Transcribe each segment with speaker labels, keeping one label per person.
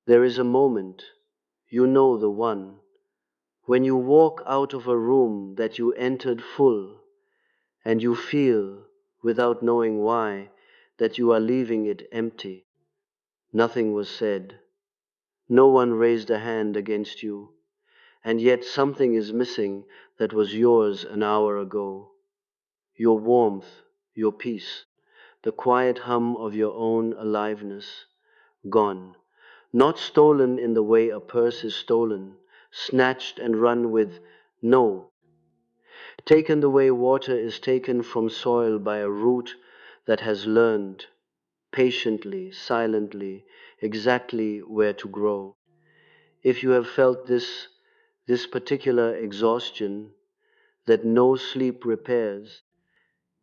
Speaker 1: There is a moment, you know the one, when you walk out of a room that you entered full, and you feel, without knowing why, that you are leaving it empty. Nothing was said. No one raised a hand against you, and yet something is missing that was yours an hour ago. Your warmth, your peace, the quiet hum of your own aliveness, gone. Not stolen in the way a purse is stolen, snatched and run with, no. Taken the way water is taken from soil by a root that has learned, patiently, silently, exactly where to grow. If you have felt this particular exhaustion that no sleep repairs,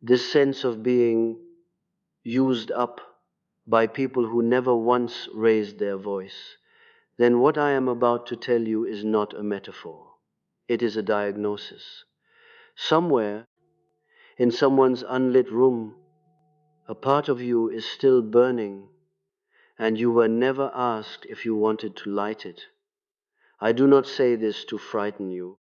Speaker 1: this sense of being used up by people who never once raised their voice, then what I am about to tell you is not a metaphor. It is a diagnosis. Somewhere, in someone's unlit room, a part of you is still burning, and you were never asked if you wanted to light it. I do not say this to frighten you.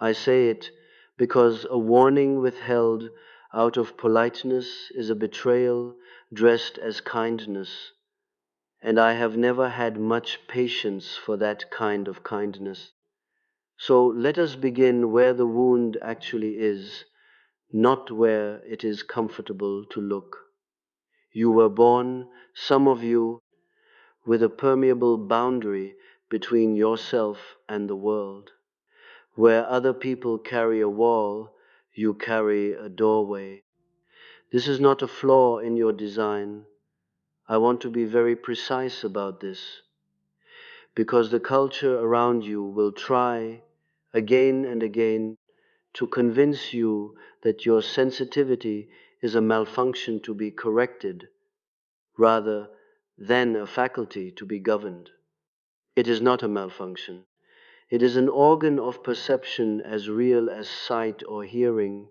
Speaker 1: I say it because a warning withheld out of politeness is a betrayal dressed as kindness, and I have never had much patience for that kind of kindness. So let us begin where the wound actually is, not where it is comfortable to look. You were born, some of you, with a permeable boundary between yourself and the world. Where other people carry a wall, you carry a doorway. This is not a flaw in your design. I want to be very precise about this, because the culture around you will try again and again to convince you that your sensitivity is a malfunction to be corrected rather than a faculty to be governed. It is not a malfunction. It is an organ of perception as real as sight or hearing,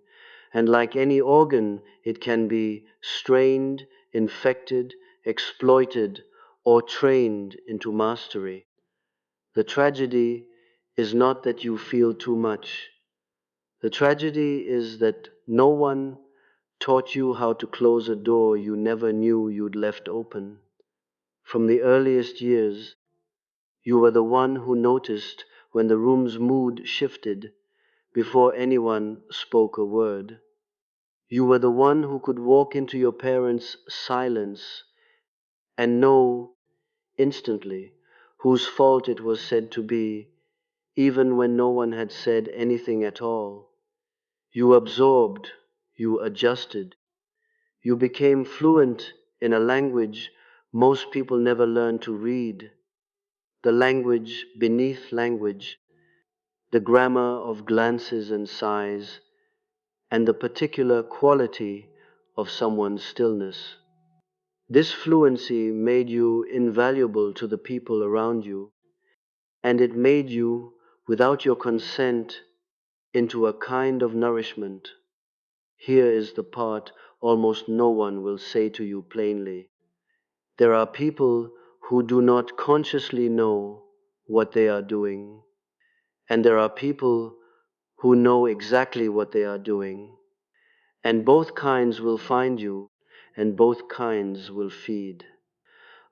Speaker 1: and like any organ, it can be strained, infected, exploited, or trained into mastery. The tragedy is not that you feel too much. The tragedy is that no one taught you how to close a door you never knew you'd left open. From the earliest years, you were the one who noticed when the room's mood shifted before anyone spoke a word. You were the one who could walk into your parents' silence and know instantly whose fault it was said to be, even when no one had said anything at all. You absorbed, you adjusted, you became fluent in a language most people never learn to read, the language beneath language, the grammar of glances and sighs, and the particular quality of someone's stillness. This fluency made you invaluable to the people around you, and it made you, without your consent, into a kind of nourishment. Here is the part almost no one will say to you plainly. There are people who do not consciously know what they are doing, and there are people who know exactly what they are doing, and both kinds will find you, and both kinds will feed.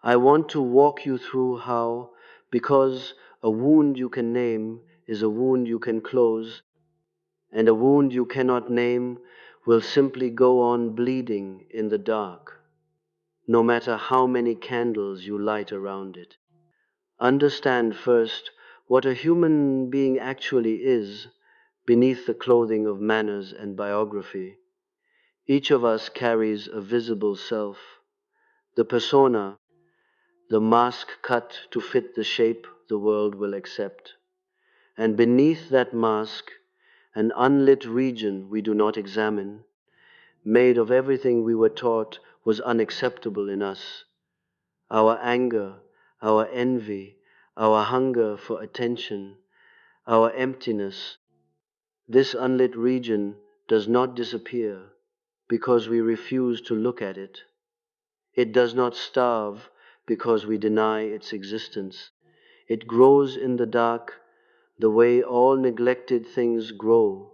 Speaker 1: I want to walk you through how, because a wound you can name is a wound you can close, and a wound you cannot name will simply go on bleeding in the dark, no matter how many candles you light around it. Understand first what a human being actually is beneath the clothing of manners and biography. Each of us carries a visible self, the persona, the mask cut to fit the shape the world will accept. And beneath that mask, an unlit region we do not examine, made of everything we were taught was unacceptable in us. Our anger, our envy, our hunger for attention, our emptiness. This unlit region does not disappear because we refuse to look at it. It does not starve because we deny its existence. It grows in the dark the way all neglected things grow,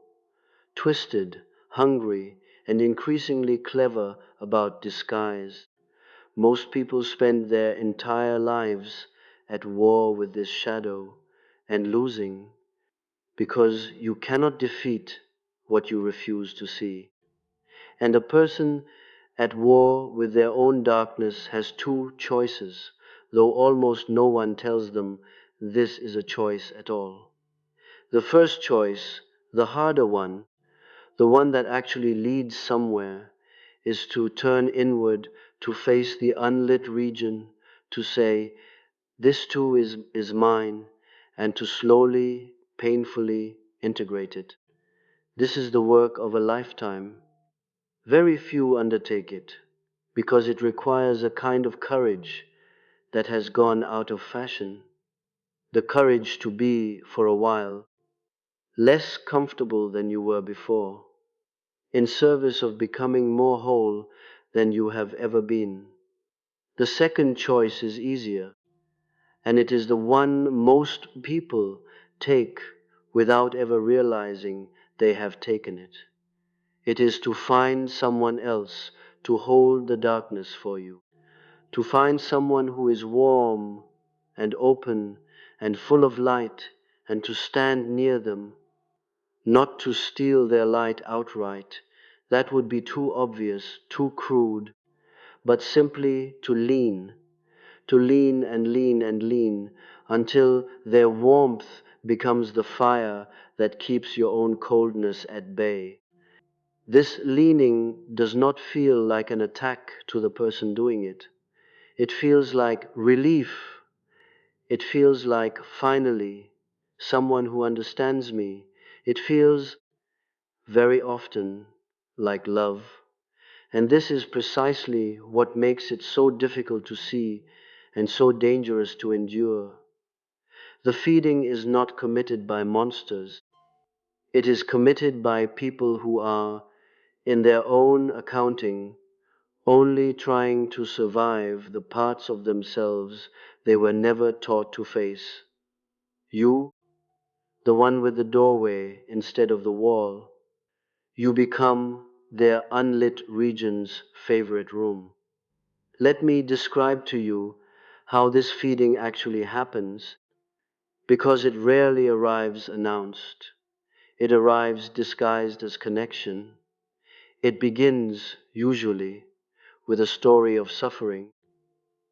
Speaker 1: twisted, hungry, and increasingly clever about disguise. Most people spend their entire lives at war with this shadow and losing, because you cannot defeat what you refuse to see. And a person at war with their own darkness has two choices, though almost no one tells them this is a choice at all. The first choice, the harder one, the one that actually leads somewhere, is to turn inward, to face the unlit region, to say, this too is mine, and to slowly, painfully integrate it. This is the work of a lifetime. Very few undertake it, because it requires a kind of courage that has gone out of fashion. The courage to be, for a while, less comfortable than you were before, in service of becoming more whole than you have ever been. The second choice is easier, and it is the one most people take without ever realizing they have taken it. It is to find someone else to hold the darkness for you, to find someone who is warm and open and full of light, and to stand near them, not to steal their light outright. That would be too obvious, too crude, but simply to lean and lean and lean until their warmth becomes the fire that keeps your own coldness at bay. This leaning does not feel like an attack to the person doing it. It feels like relief. It feels like, finally, someone who understands me. It feels, very often, like love. And this is precisely what makes it so difficult to see and so dangerous to endure. The feeding is not committed by monsters. It is committed by people who are, in their own accounting, only trying to survive the parts of themselves they were never taught to face. You, the one with the doorway instead of the wall, you become their unlit region's favorite room. Let me describe to you how this feeding actually happens, because it rarely arrives announced. It arrives disguised as connection. It begins, usually, with a story of suffering.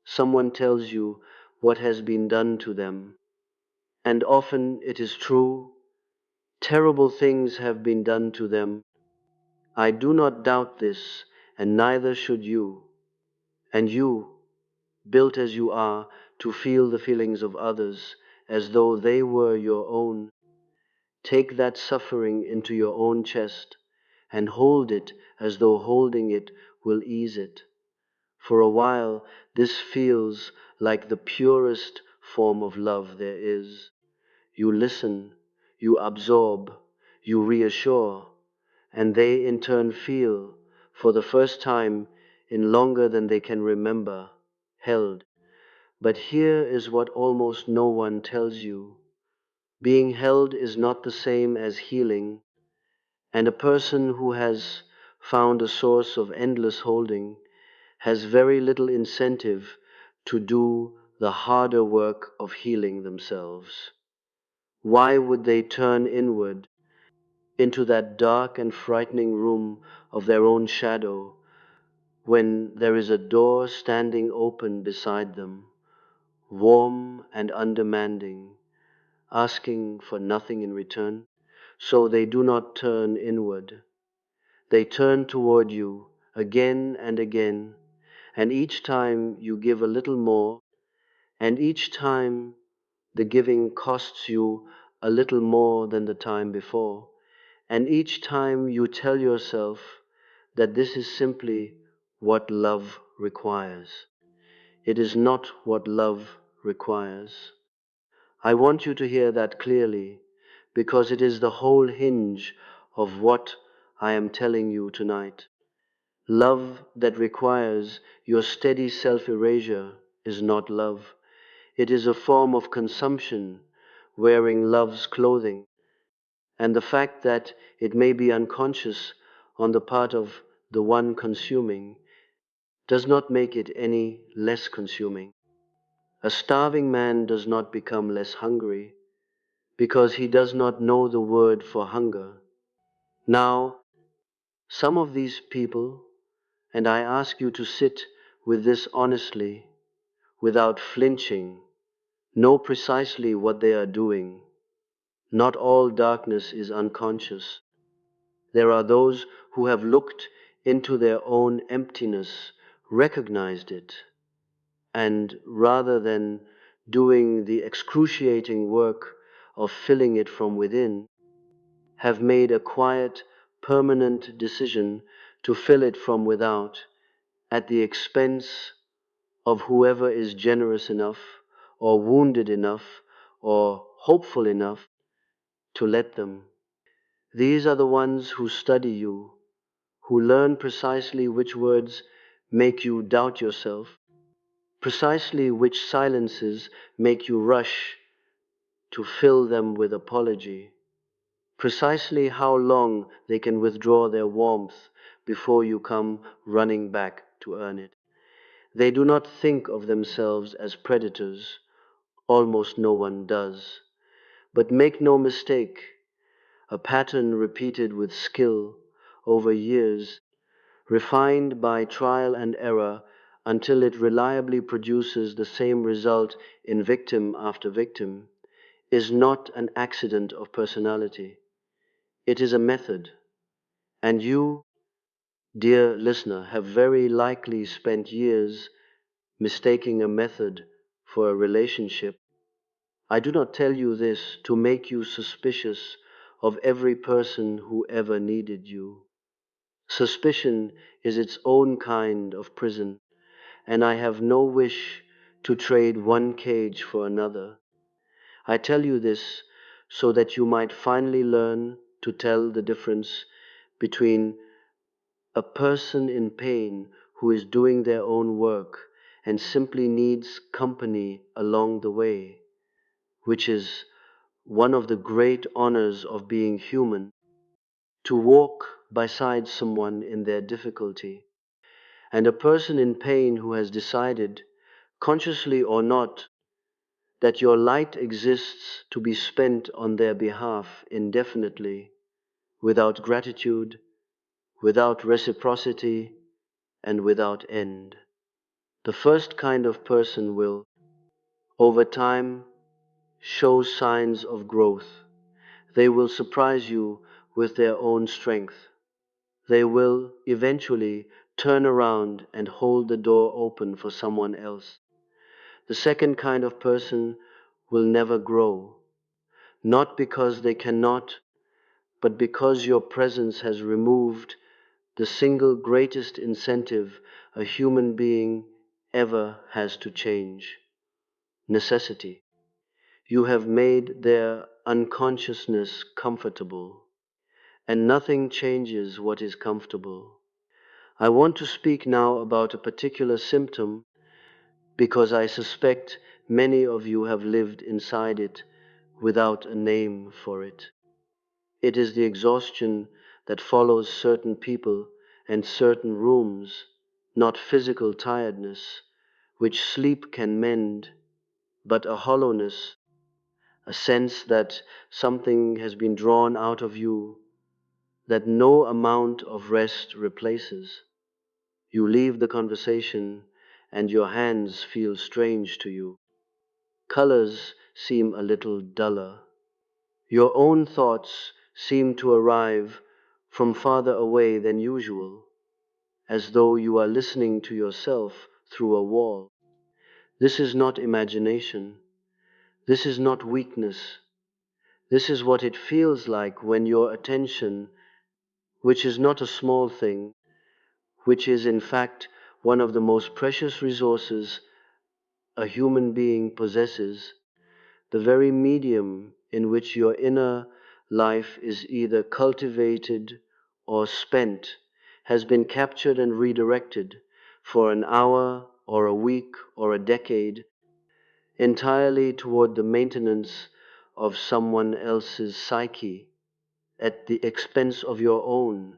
Speaker 1: Someone tells you what has been done to them, and often it is true. Terrible things have been done to them. I do not doubt this, and neither should you. And you, built as you are to feel the feelings of others as though they were your own, take that suffering into your own chest and hold it as though holding it will ease it. For a while, this feels like the purest form of love there is. You listen, you absorb, you reassure, and they in turn feel, for the first time in longer than they can remember, held. But here is what almost no one tells you. Being held is not the same as healing, and a person who has found a source of endless holding has very little incentive to do the harder work of healing themselves. Why would they turn inward into that dark and frightening room of their own shadow when there is a door standing open beside them, warm and undemanding, asking for nothing in return? So they do not turn inward. They turn toward you again and again, and each time you give a little more, and each time the giving costs you a little more than the time before, and each time you tell yourself that this is simply what love requires. It is not what love requires. I want you to hear that clearly, because it is the whole hinge of what I am telling you tonight. Love that requires your steady self-erasure is not love. It is a form of consumption, wearing love's clothing, and the fact that it may be unconscious on the part of the one consuming does not make it any less consuming. A starving man does not become less hungry because he does not know the word for hunger. Now, some of these people, and I ask you to sit with this honestly, without flinching, know precisely what they are doing. Not all darkness is unconscious. There are those who have looked into their own emptiness, recognized it, and rather than doing the excruciating work of filling it from within, have made a quiet, permanent decision to fill it from without at the expense of whoever is generous enough, or wounded enough, or hopeful enough to let them. These are the ones who study you, who learn precisely which words make you doubt yourself, precisely which silences make you rush to fill them with apology, precisely how long they can withdraw their warmth before you come running back to earn it. They do not think of themselves as predators, almost no one does. But make no mistake, a pattern repeated with skill over years, refined by trial and error until it reliably produces the same result in victim after victim, is not an accident of personality. It is a method. And you, dear listener, have very likely spent years mistaking a method for a relationship. I do not tell you this to make you suspicious of every person who ever needed you. Suspicion is its own kind of prison, and I have no wish to trade one cage for another. I tell you this so that you might finally learn to tell the difference between a person in pain who is doing their own work and simply needs company along the way, which is one of the great honors of being human, to walk beside someone in their difficulty, and a person in pain who has decided, consciously or not, that your light exists to be spent on their behalf indefinitely, without gratitude, without reciprocity, and without end. The first kind of person will, over time, show signs of growth. They will surprise you with their own strength. They will eventually turn around and hold the door open for someone else. The second kind of person will never grow, not because they cannot, but because your presence has removed the single greatest incentive a human being ever has to change: necessity. You have made their unconsciousness comfortable, and nothing changes what is comfortable. I want to speak now about a particular symptom because I suspect many of you have lived inside it without a name for it. It is the exhaustion that follows certain people and certain rooms, not physical tiredness, which sleep can mend, but a hollowness, a sense that something has been drawn out of you that no amount of rest replaces. You leave the conversation and your hands feel strange to you. Colors seem a little duller. Your own thoughts seem to arrive from farther away than usual, as though you are listening to yourself through a wall. This is not imagination. This is not weakness. This is what it feels like when your attention, which is not a small thing, which is in fact one of the most precious resources a human being possesses, the very medium in which your inner life is either cultivated or spent, has been captured and redirected for an hour or a week or a decade, entirely toward the maintenance of someone else's psyche at the expense of your own.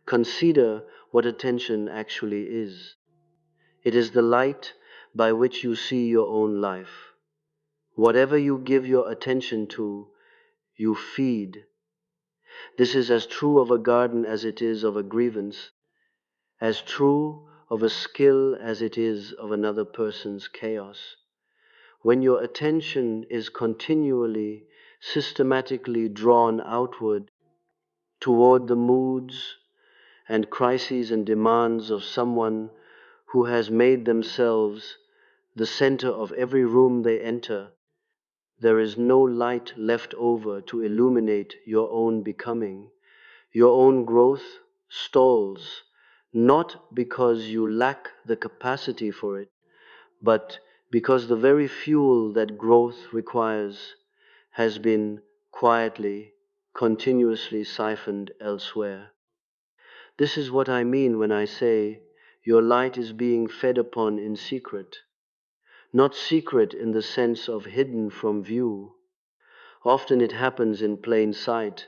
Speaker 1: Consider what attention actually is. It is the light by which you see your own life. Whatever you give your attention to, you feed. This is as true of a garden as it is of a grievance, as true of a skill as it is of another person's chaos. When your attention is continually, systematically drawn outward toward the moods and crises and demands of someone who has made themselves the center of every room they enter, there is no light left over to illuminate your own becoming. Your own growth stalls, not because you lack the capacity for it, but because the very fuel that growth requires has been quietly, continuously siphoned elsewhere. This is what I mean when I say your light is being fed upon in secret. Not secret in the sense of hidden from view. Often it happens in plain sight,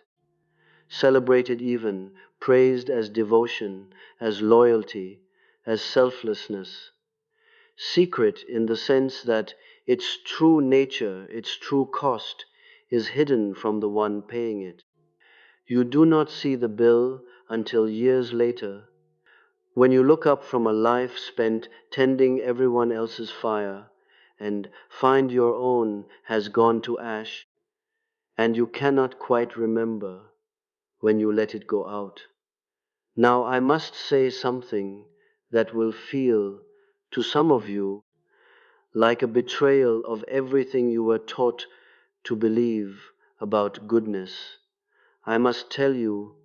Speaker 1: celebrated even, praised as devotion, as loyalty, as selflessness. Secret in the sense that its true nature, its true cost, is hidden from the one paying it. You do not see the bill until years later, when you look up from a life spent tending everyone else's fire and find your own has gone to ash, and you cannot quite remember when you let it go out. Now I must say something that will feel, to some of you, like a betrayal of everything you were taught to believe about goodness. I must tell you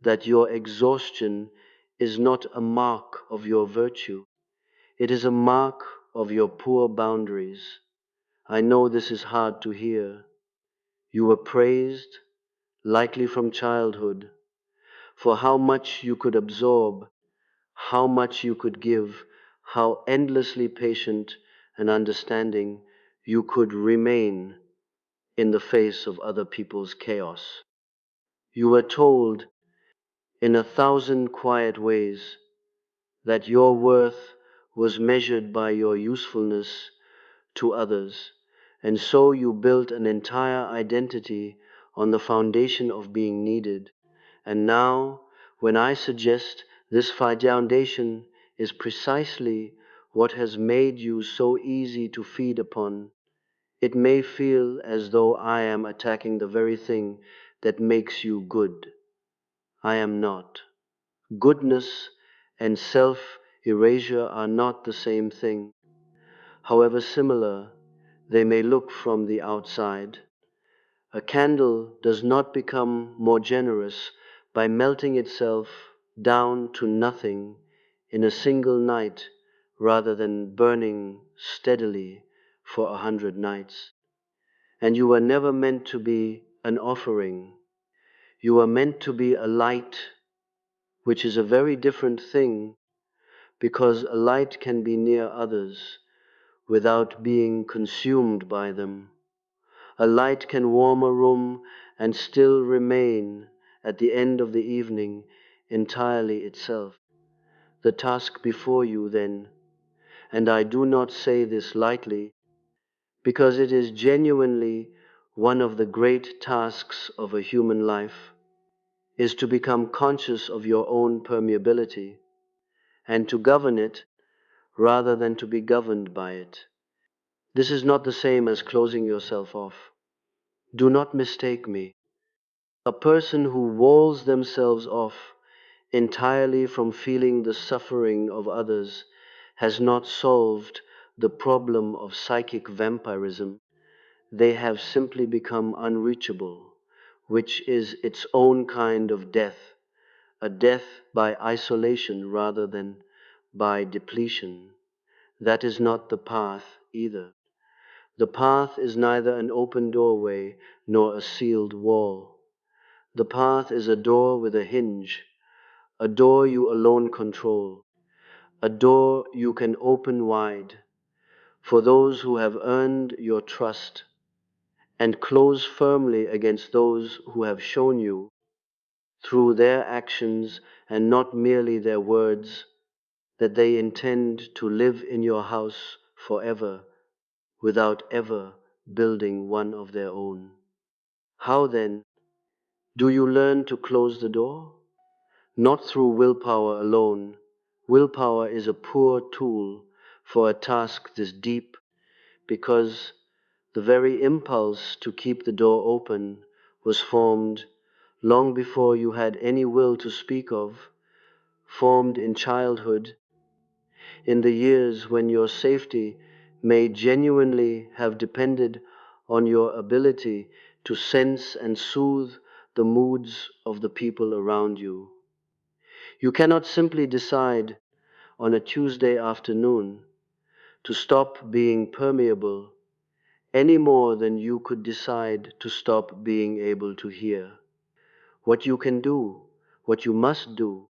Speaker 1: that your exhaustion is not a mark of your virtue. It is a mark of your poor boundaries. I know this is hard to hear. You were praised, likely from childhood, for how much you could absorb, how much you could give, how endlessly patient and understanding you could remain in the face of other people's chaos. You were told in 1,000 quiet ways that your worth was measured by your usefulness to others, and so you built an entire identity on the foundation of being needed. And now, when I suggest this foundation is precisely what has made you so easy to feed upon, it may feel as though I am attacking the very thing that makes you good. I am not. Goodness and self-erasure are not the same thing. However similar they may look from the outside. A candle does not become more generous by melting itself down to nothing in a single night rather than burning steadily for 100 nights. And you were never meant to be an offering. You were meant to be a light, which is a very different thing, because a light can be near others without being consumed by them. A light can warm a room and still remain, at the end of the evening, entirely itself. The task before you, then, and I do not say this lightly, because it is genuinely one of the great tasks of a human life, is to become conscious of your own permeability and to govern it rather than to be governed by it. This is not the same as closing yourself off. Do not mistake me. A person who walls themselves off entirely from feeling the suffering of others has not solved the problem of psychic vampirism. They have simply become unreachable, which is its own kind of death, a death by isolation rather than by depletion. That is not the path either. The path is neither an open doorway nor a sealed wall. The path is a door with a hinge, a door you alone control, a door you can open wide for those who have earned your trust, and close firmly against those who have shown you, through their actions and not merely their words, that they intend to live in your house forever without ever building one of their own. How then do you learn to close the door? Not through willpower alone. Willpower is a poor tool for a task this deep, because the very impulse to keep the door open was formed long before you had any will to speak of, formed in childhood, in the years when your safety may genuinely have depended on your ability to sense and soothe the moods of the people around you. You cannot simply decide on a Tuesday afternoon to stop being permeable any more than you could decide to stop being able to hear. What you can do, what you must do,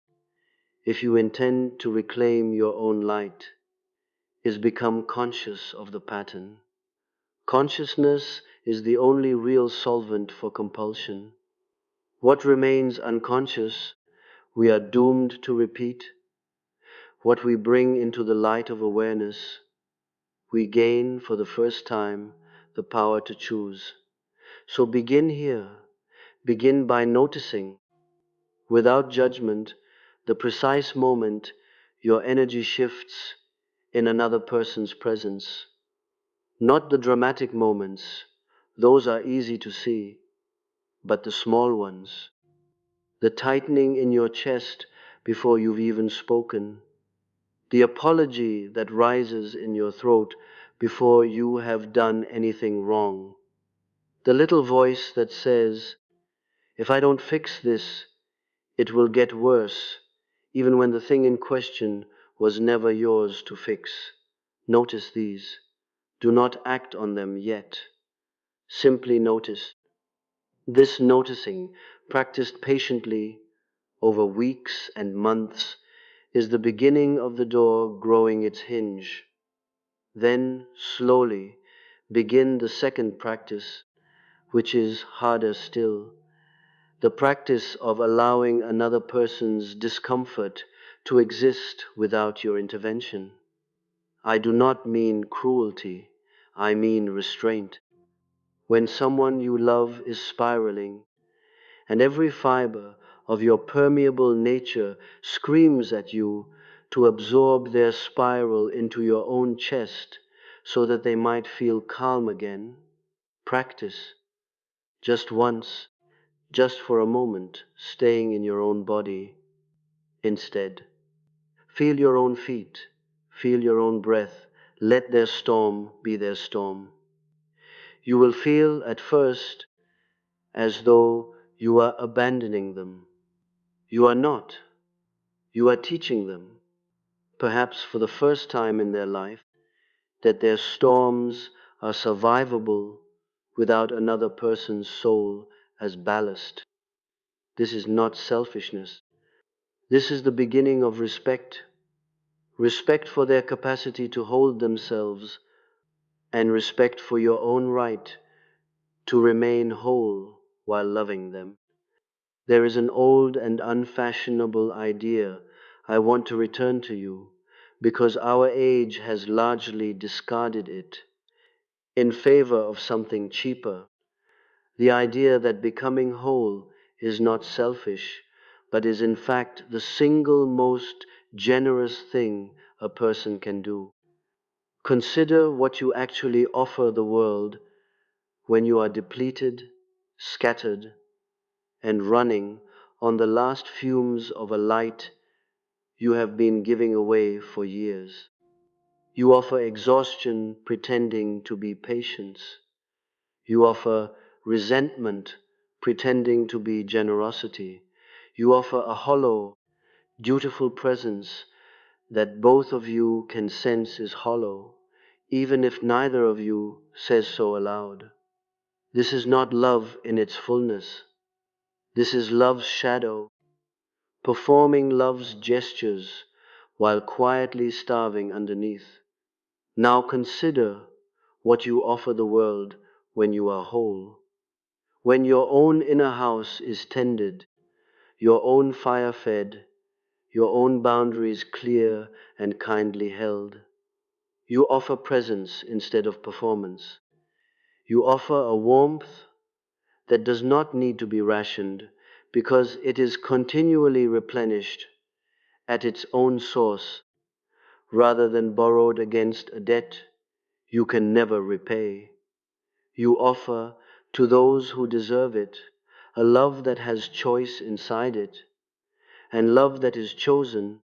Speaker 1: if you intend to reclaim your own light, is become conscious of the pattern. Consciousness is the only real solvent for compulsion. What remains unconscious, we are doomed to repeat. What we bring into the light of awareness, we gain for the first time the power to choose. So begin here. Begin by noticing, without judgment, the precise moment your energy shifts in another person's presence. Not the dramatic moments, those are easy to see, but the small ones. The tightening in your chest before you've even spoken. The apology that rises in your throat before you have done anything wrong. The little voice that says, if I don't fix this, it will get worse, even when the thing in question was never yours to fix. Notice these. Do not act on them yet. Simply notice. This noticing, practiced patiently over weeks and months, is the beginning of the door growing its hinge. Then, slowly, begin the second practice, which is harder still. The practice of allowing another person's discomfort to exist without your intervention. I do not mean cruelty, I mean restraint. When someone you love is spiraling, and every fiber of your permeable nature screams at you to absorb their spiral into your own chest so that they might feel calm again, practice, just once, just for a moment, staying in your own body instead. Feel your own feet, feel your own breath, let their storm be their storm. You will feel at first as though you are abandoning them. You are not. You are teaching them, perhaps for the first time in their life, that their storms are survivable without another person's soul as ballast. This is not selfishness. This is the beginning of respect. Respect for their capacity to hold themselves, and respect for your own right to remain whole while loving them. There is an old and unfashionable idea I want to return to you, because our age has largely discarded it in favor of something cheaper. The idea that becoming whole is not selfish, but is in fact the single most generous thing a person can do. Consider what you actually offer the world when you are depleted, scattered, and running on the last fumes of a light you have been giving away for years. You offer exhaustion pretending to be patience. You offer resentment pretending to be generosity. You offer a hollow, dutiful presence that both of you can sense is hollow, even if neither of you says so aloud. This is not love in its fullness. This is love's shadow, performing love's gestures while quietly starving underneath. Now consider what you offer the world when you are whole. When your own inner house is tended, your own fire fed, your own boundaries clear and kindly held. You offer presence instead of performance. You offer a warmth that does not need to be rationed because it is continually replenished at its own source rather than borrowed against a debt you can never repay. You offer to those who deserve it a love that has choice inside it, and love that is chosen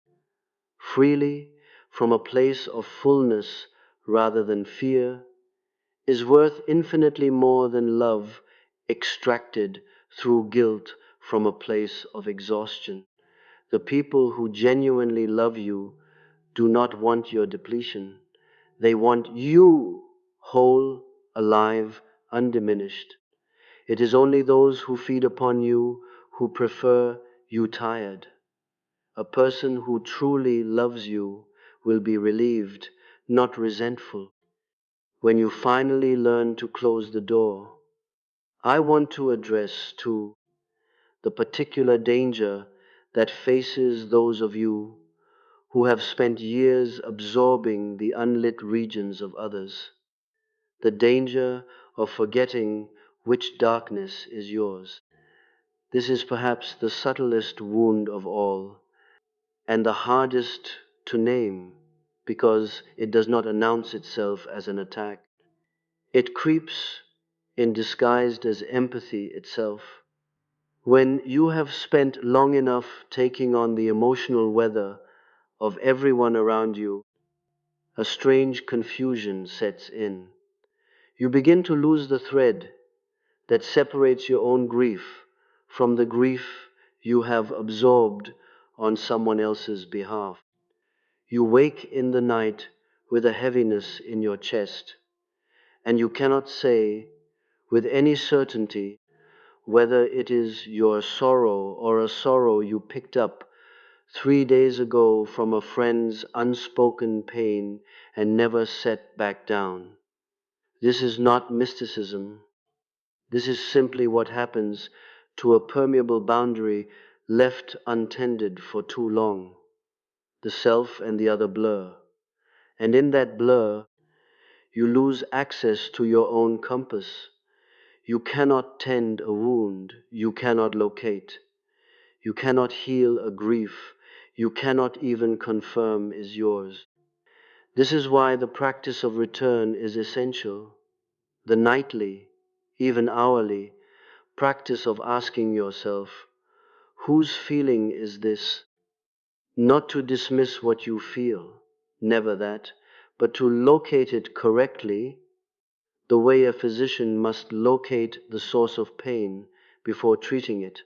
Speaker 1: freely from a place of fullness rather than fear is worth infinitely more than love extracted through guilt from a place of exhaustion. The people who genuinely love you do not want your depletion. They want you whole, alive, undiminished. It is only those who feed upon you who prefer you tired. A person who truly loves you will be relieved, not resentful, when you finally learn to close the door. I want to address, too, the particular danger that faces those of you who have spent years absorbing the unlit regions of others, the danger of forgetting which darkness is yours. This is perhaps the subtlest wound of all, and the hardest to name because it does not announce itself as an attack. It creeps in disguised as empathy itself. When you have spent long enough taking on the emotional weather of everyone around you, a strange confusion sets in. You begin to lose the thread that separates your own grief from the grief you have absorbed on someone else's behalf. You wake in the night with a heaviness in your chest, and you cannot say with any certainty whether it is your sorrow or a sorrow you picked up 3 days ago from a friend's unspoken pain and never set back down. This is not mysticism. This is simply what happens to a permeable boundary left untended for too long. The self and the other blur. And in that blur, you lose access to your own compass. You cannot tend a wound you cannot locate. You cannot heal a grief you cannot even confirm is yours. This is why the practice of return is essential. The nightly, even hourly, practice of asking yourself, whose feeling is this? Not to dismiss what you feel, never that, but to locate it correctly, the way a physician must locate the source of pain before treating it.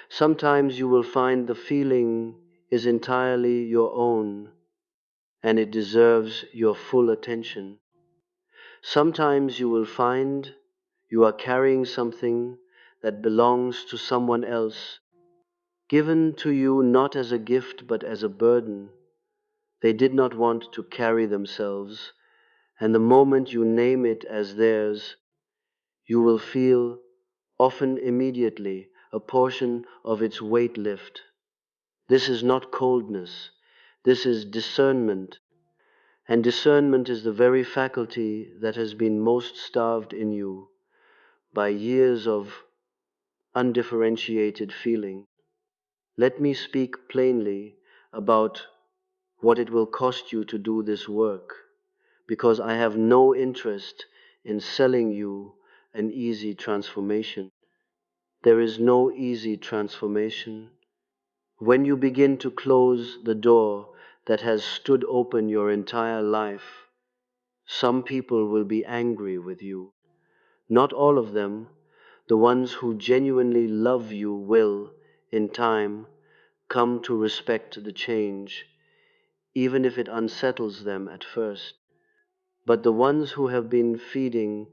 Speaker 1: Sometimes you will find the feeling is entirely your own and it deserves your full attention. Sometimes you will find you are carrying something that belongs to someone else, given to you not as a gift but as a burden. They did not want to carry themselves, and the moment you name it as theirs, you will feel, often immediately, a portion of its weight lift. This is not coldness, this is discernment, and discernment is the very faculty that has been most starved in you by years of undifferentiated feeling. Let me speak plainly about what it will cost you to do this work, because I have no interest in selling you an easy transformation. There is no easy transformation. When you begin to close the door that has stood open your entire life, some people will be angry with you. Not all of them. The ones who genuinely love you will, in time, come to respect the change, even if it unsettles them at first. But the ones who have been feeding,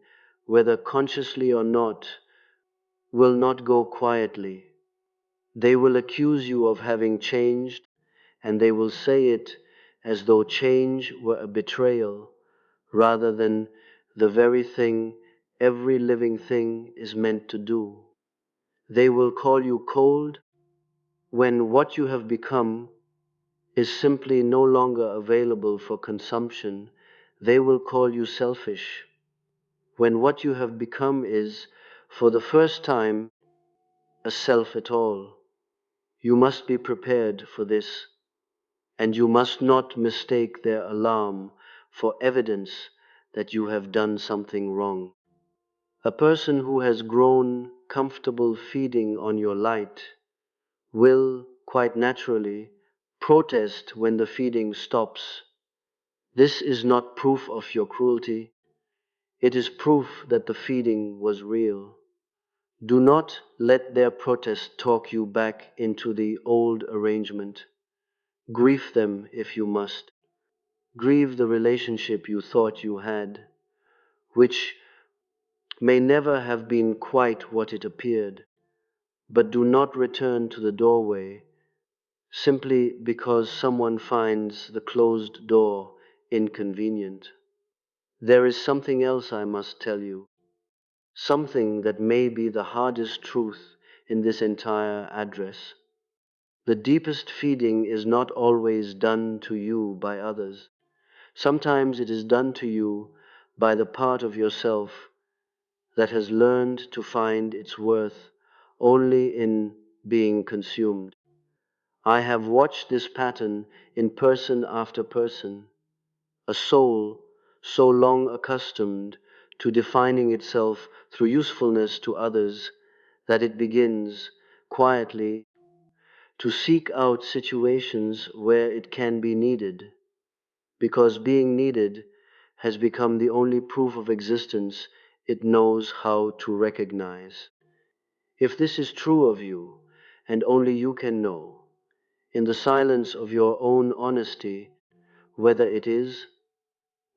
Speaker 1: whether consciously or not, will not go quietly. They will accuse you of having changed and they will say it as though change were a betrayal rather than the very thing every living thing is meant to do. They will call you cold when what you have become is simply no longer available for consumption. They will call you selfish when what you have become is, for the first time, a self at all. You must be prepared for this, and you must not mistake their alarm for evidence that you have done something wrong. A person who has grown comfortable feeding on your light will, quite naturally, protest when the feeding stops. This is not proof of your cruelty, it is proof that the feeding was real. Do not let their protest talk you back into the old arrangement. Grieve them if you must. Grieve the relationship you thought you had, which may never have been quite what it appeared. But do not return to the doorway simply because someone finds the closed door inconvenient. There is something else I must tell you, something that may be the hardest truth in this entire address. The deepest feeding is not always done to you by others. Sometimes it is done to you by the part of yourself that has learned to find its worth only in being consumed. I have watched this pattern in person after person, a soul so long accustomed to defining itself through usefulness to others that it begins, quietly, to seek out situations where it can be needed, because being needed has become the only proof of existence it knows how to recognize. If this is true of you, and only you can know, in the silence of your own honesty, whether it is,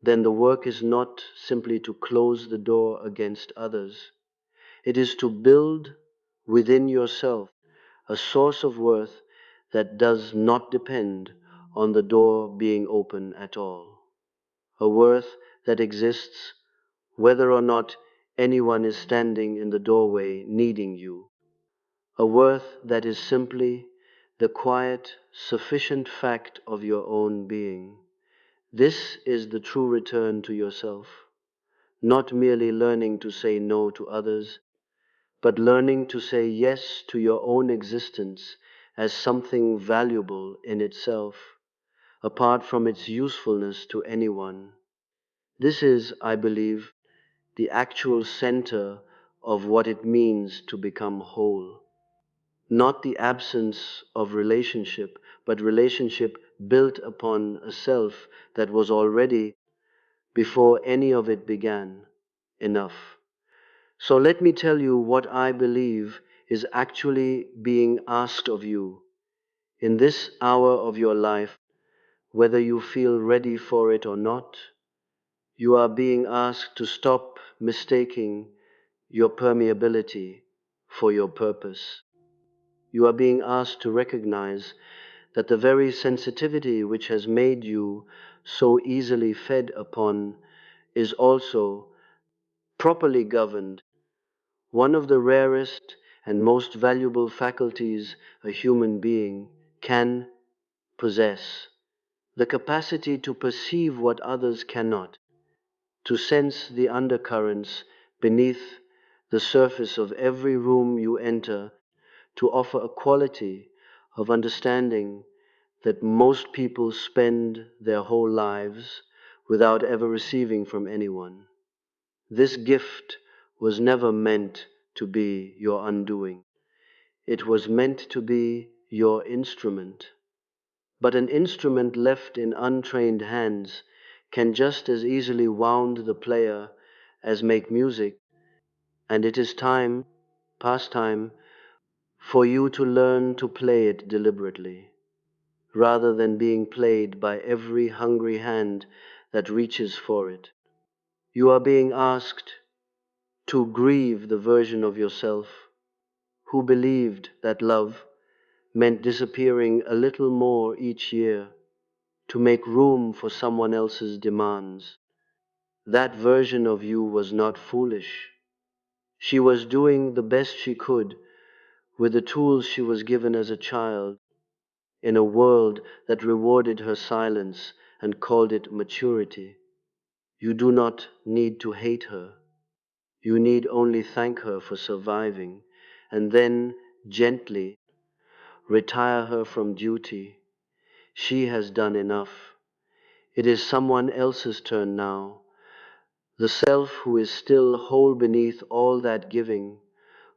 Speaker 1: then the work is not simply to close the door against others. It is to build within yourself a source of worth that does not depend on the door being open at all. A worth that exists whether or not anyone is standing in the doorway needing you. A worth that is simply the quiet, sufficient fact of your own being. This is the true return to yourself, not merely learning to say no to others, but learning to say yes to your own existence as something valuable in itself, apart from its usefulness to anyone. This is, I believe, the actual center of what it means to become whole. Not the absence of relationship, but relationship built upon a self that was already, before any of it began, enough. So let me tell you what I believe is actually being asked of you in this hour of your life, whether you feel ready for it or not. You are being asked to stop mistaking your permeability for your purpose. You are being asked to recognize that the very sensitivity which has made you so easily fed upon is also, properly governed, one of the rarest and most valuable faculties a human being can possess: the capacity to perceive what others cannot, to sense the undercurrents beneath the surface of every room you enter, to offer a quality of understanding that most people spend their whole lives without ever receiving from anyone. This gift was never meant to be your undoing. It was meant to be your instrument. But an instrument left in untrained hands can just as easily wound the player as make music, and it is time, past time, for you to learn to play it deliberately, rather than being played by every hungry hand that reaches for it. You are being asked to grieve the version of yourself who believed that love meant disappearing a little more each year to make room for someone else's demands. That version of you was not foolish. She was doing the best she could with the tools she was given as a child in a world that rewarded her silence and called it maturity. You do not need to hate her. You need only thank her for surviving, and then gently retire her from duty. She has done enough. It is someone else's turn now. The self who is still whole beneath all that giving,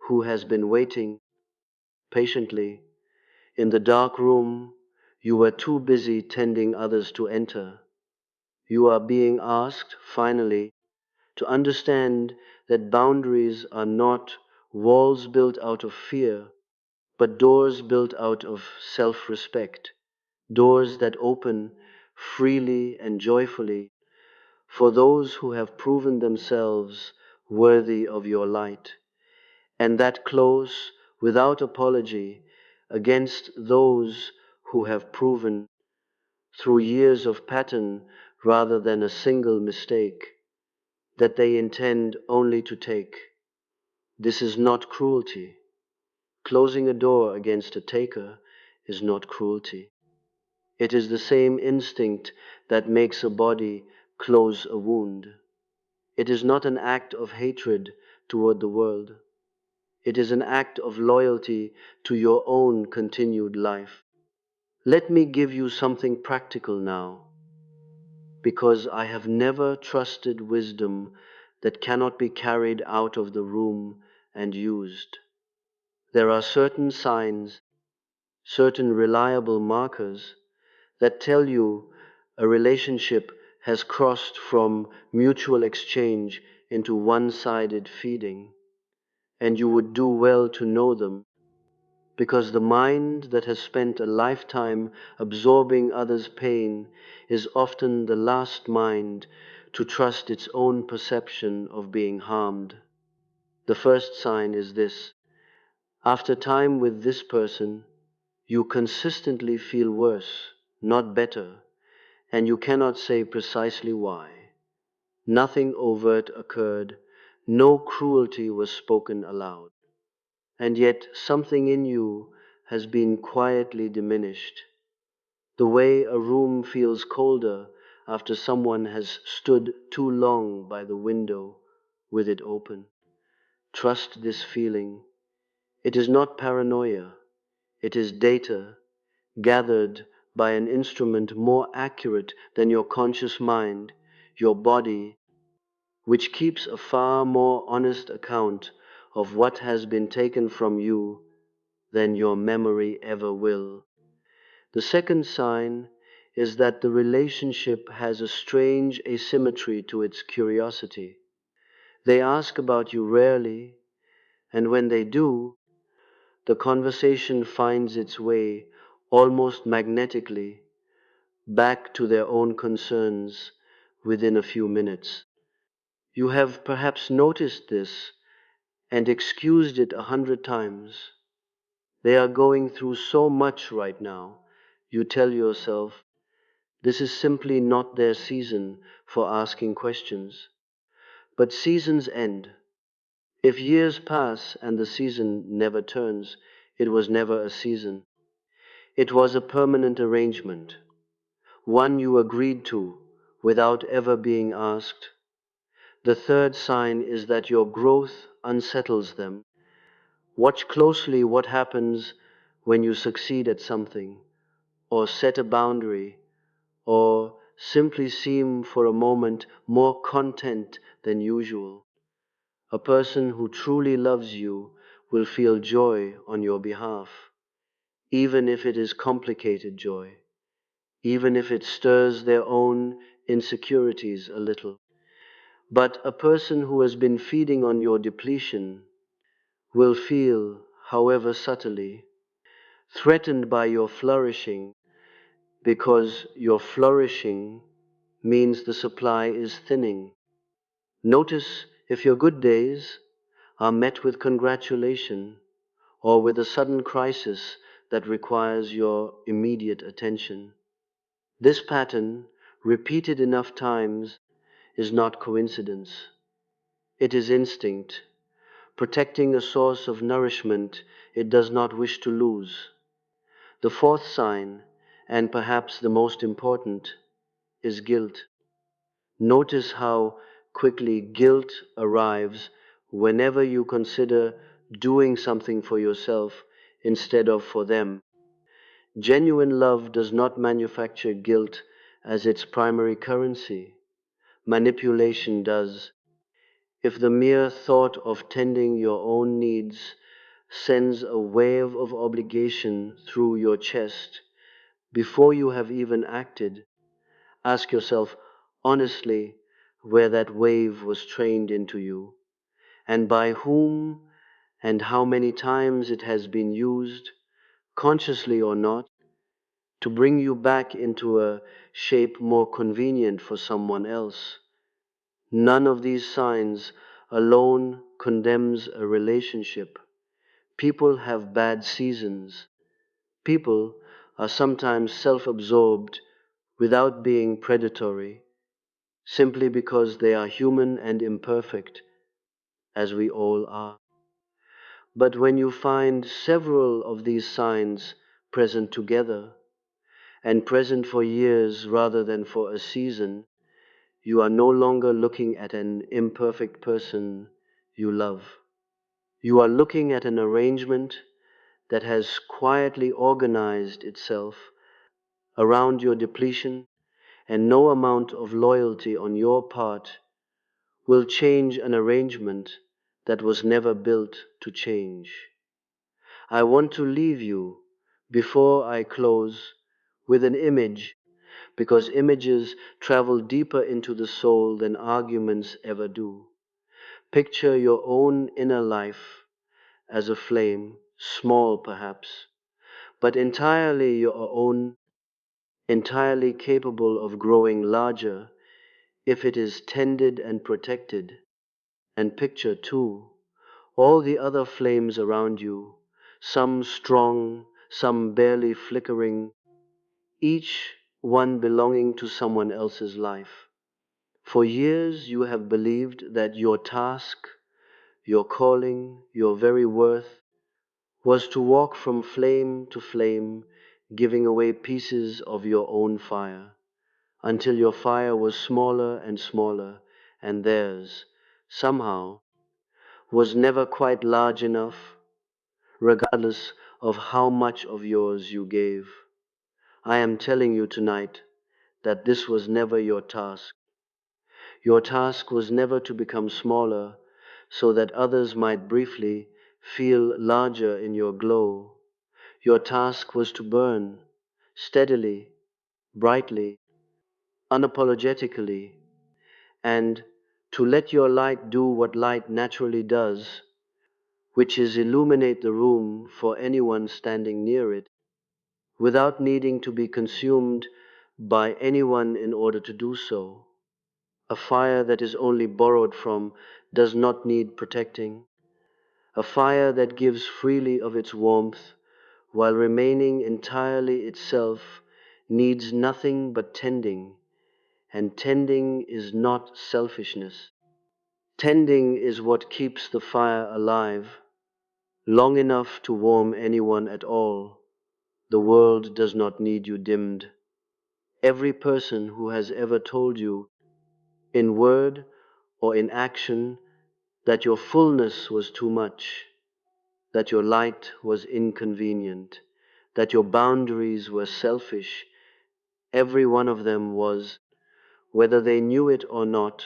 Speaker 1: who has been waiting patiently. In the dark room, you were too busy tending others to enter. You are being asked, finally, to understand that boundaries are not walls built out of fear, but doors built out of self-respect, doors that open freely and joyfully for those who have proven themselves worthy of your light, and that close without apology against those who have proven through years of pattern rather than a single mistake that they intend only to take. This is not cruelty. Closing a door against a taker is not cruelty. It is the same instinct that makes a body close a wound. It is not an act of hatred toward the world. It is an act of loyalty to your own continued life. Let me give you something practical now, because I have never trusted wisdom that cannot be carried out of the room and used. There are certain signs, certain reliable markers that tell you a relationship has crossed from mutual exchange into one-sided feeding, and you would do well to know them, because the mind that has spent a lifetime absorbing others' pain is often the last mind to trust its own perception of being harmed. The first sign is this: after time with this person, you consistently feel worse, not better, and you cannot say precisely why. Nothing overt occurred, no cruelty was spoken aloud, and yet something in you has been quietly diminished. The way a room feels colder after someone has stood too long by the window with it open. Trust this feeling. It is not paranoia, it is data gathered by an instrument more accurate than your conscious mind, your body, which keeps a far more honest account of what has been taken from you than your memory ever will. The second sign is that the relationship has a strange asymmetry to its curiosity. They ask about you rarely, and when they do, the conversation finds its way almost magnetically back to their own concerns within a few minutes. You have perhaps noticed this and excused it 100 times. They are going through so much right now, you tell yourself, this is simply not their season for asking questions. But seasons end. If years pass and the season never turns, it was never a season. It was a permanent arrangement, one you agreed to without ever being asked. The third sign is that your growth unsettles them. Watch closely what happens when you succeed at something, or set a boundary, or simply seem for a moment more content than usual. A person who truly loves you will feel joy on your behalf, even if it is complicated joy, even if it stirs their own insecurities a little. But a person who has been feeding on your depletion will feel, however subtly, threatened by your flourishing, because your flourishing means the supply is thinning. Notice if your good days are met with congratulation or with a sudden crisis that requires your immediate attention. This pattern, repeated enough times, is not coincidence. It is instinct, protecting a source of nourishment it does not wish to lose. The fourth sign, and perhaps the most important, is guilt. Notice how quickly guilt arrives whenever you consider doing something for yourself instead of for them. Genuine love does not manufacture guilt as its primary currency. Manipulation does. If the mere thought of tending your own needs sends a wave of obligation through your chest before you have even acted, ask yourself honestly where that wave was trained into you, and by whom and how many times it has been used, consciously or not, to bring you back into a shape more convenient for someone else. None of these signs alone condemns a relationship. People have bad seasons. People are sometimes self-absorbed without being predatory, simply because they are human and imperfect, as we all are. But when you find several of these signs present together, and present for years rather than for a season, you are no longer looking at an imperfect person you love. You are looking at an arrangement that has quietly organized itself around your depletion, and no amount of loyalty on your part will change an arrangement that was never built to change. I want to leave you, before I close, with an image, because images travel deeper into the soul than arguments ever do. Picture your own inner life as a flame, small perhaps, but entirely your own, entirely capable of growing larger if it is tended and protected. And picture, too, all the other flames around you, some strong, some barely flickering, each one belonging to someone else's life. For years you have believed that your task, your calling, your very worth was to walk from flame to flame, giving away pieces of your own fire, until your fire was smaller and smaller, and theirs, somehow, was never quite large enough, regardless of how much of yours you gave. I am telling you tonight that this was never your task. Your task was never to become smaller so that others might briefly feel larger in your glow. Your task was to burn steadily, brightly, unapologetically, and to let your light do what light naturally does, which is illuminate the room for anyone standing near it, without needing to be consumed by anyone in order to do so. A fire that is only borrowed from does not need protecting. A fire that gives freely of its warmth while remaining entirely itself needs nothing but tending, and tending is not selfishness. Tending is what keeps the fire alive, long enough to warm anyone at all. The world does not need you dimmed. Every person who has ever told you, in word or in action, that your fullness was too much, that your light was inconvenient, that your boundaries were selfish, every one of them was, whether they knew it or not,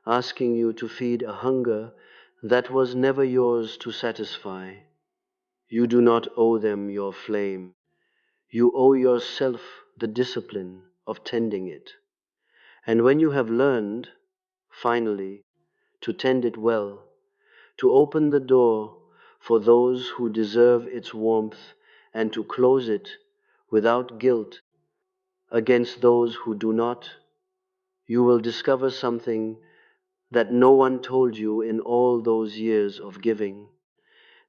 Speaker 1: asking you to feed a hunger that was never yours to satisfy. You do not owe them your flame. You owe yourself the discipline of tending it. And when you have learned, finally, to tend it well, to open the door for those who deserve its warmth, and to close it without guilt against those who do not, you will discover something that no one told you in all those years of giving,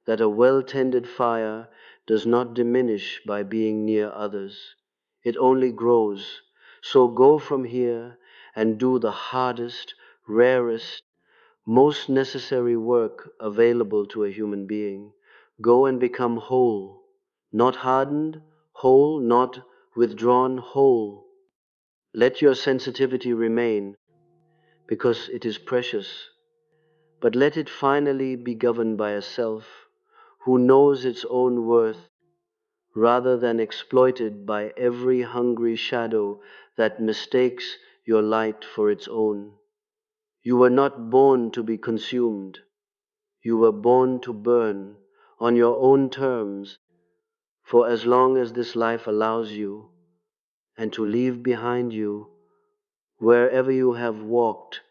Speaker 1: that a well-tended fire does not diminish by being near others. It only grows. So go from here and do the hardest, rarest, most necessary work available to a human being. Go and become whole. Not hardened, whole, not withdrawn, whole. Let your sensitivity remain, because it is precious, but let it finally be governed by a self who knows its own worth, rather than exploited by every hungry shadow that mistakes your light for its own. You were not born to be consumed. You were born to burn on your own terms for as long as this life allows you, and to leave behind you, wherever you have walked,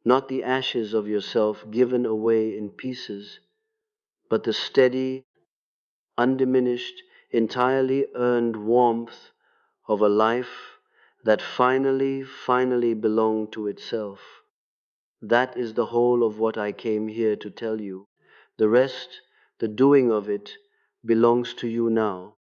Speaker 1: not the ashes of yourself given away in pieces, but the steady, undiminished, entirely earned warmth of a life that finally belonged to itself. That is the whole of what I came here to tell you. The rest, the doing of it, belongs to you now.